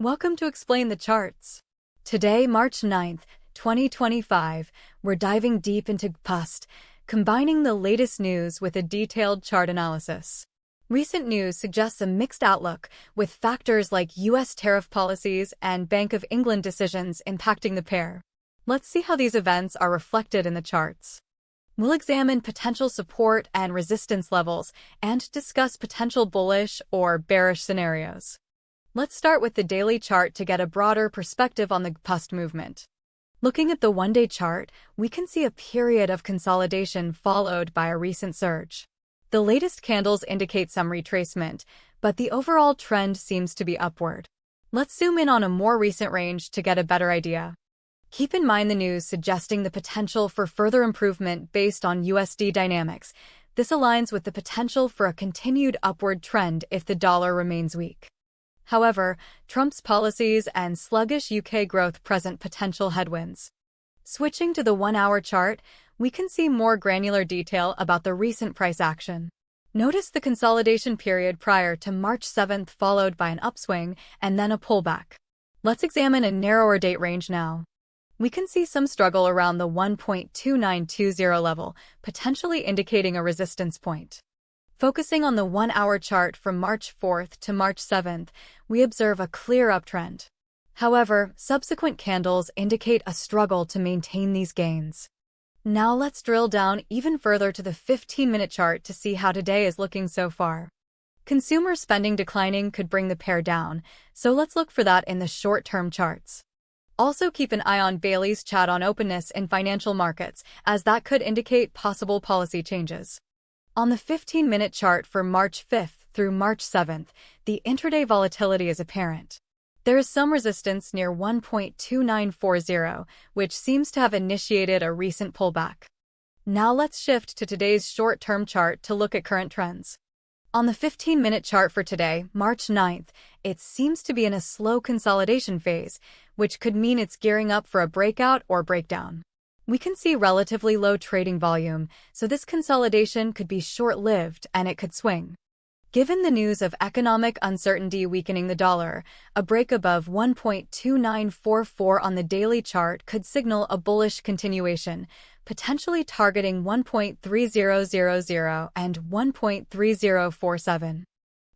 Welcome to Explain the Charts. Today, March 9th, 2025, we're diving deep into GBPUSD, combining the latest news with a detailed chart analysis. Recent news suggests a mixed outlook, with factors like U.S. tariff policies and Bank of England decisions impacting the pair. Let's see how these events are reflected in the charts. We'll examine potential support and resistance levels and discuss potential bullish or bearish scenarios. Let's start with the daily chart to get a broader perspective on the GBPUSD movement. Looking at the one-day chart, we can see a period of consolidation followed by a recent surge. The latest candles indicate some retracement, but the overall trend seems to be upward. Let's zoom in on a more recent range to get a better idea. Keep in mind the news suggesting the potential for further improvement based on USD dynamics. This aligns with the potential for a continued upward trend if the dollar remains weak. However, Trump's policies and sluggish UK growth present potential headwinds. Switching to the one-hour chart, we can see more granular detail about the recent price action. Notice the consolidation period prior to March 7th followed by an upswing and then a pullback. Let's examine a narrower date range now. We can see some struggle around the 1.2920 level, potentially indicating a resistance point. Focusing on the one-hour chart from March 4th to March 7th, we observe a clear uptrend. However, subsequent candles indicate a struggle to maintain these gains. Now let's drill down even further to the 15-minute chart to see how today is looking so far. Consumer spending declining could bring the pair down, so let's look for that in the short-term charts. Also keep an eye on Bailey's chat on openness in financial markets, as that could indicate possible policy changes. On the 15-minute chart for March 5th through March 7th, the intraday volatility is apparent. There is some resistance near 1.2940, which seems to have initiated a recent pullback. Now let's shift to today's short-term chart to look at current trends. On the 15-minute chart for today, March 9th, it seems to be in a slow consolidation phase, which could mean it's gearing up for a breakout or breakdown. We can see relatively low trading volume, so this consolidation could be short-lived and it could swing. Given the news of economic uncertainty weakening the dollar, a break above 1.2944 on the daily chart could signal a bullish continuation, potentially targeting 1.3000 and 1.3047.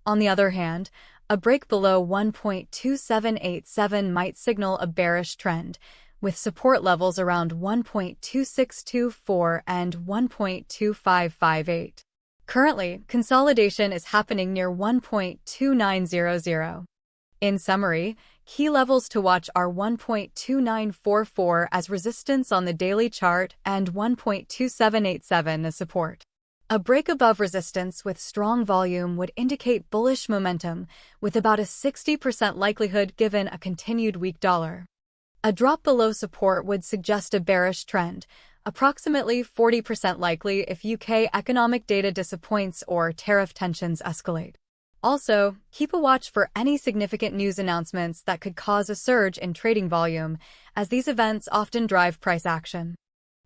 On the other hand, a break below 1.2787 might signal a bearish trend, with support levels around 1.2624 and 1.2558. Currently, consolidation is happening near 1.2900. In summary, key levels to watch are 1.2944 as resistance on the daily chart and 1.2787 as support. A break above resistance with strong volume would indicate bullish momentum, with about a 60% likelihood given a continued weak dollar. A drop below support would suggest a bearish trend, approximately 40% likely if UK economic data disappoints or tariff tensions escalate. Also, keep a watch for any significant news announcements that could cause a surge in trading volume, as these events often drive price action.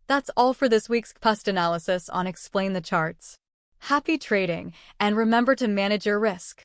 That's all for this week's GBPUSD analysis on Explain the Charts. Happy trading, and remember to manage your risk.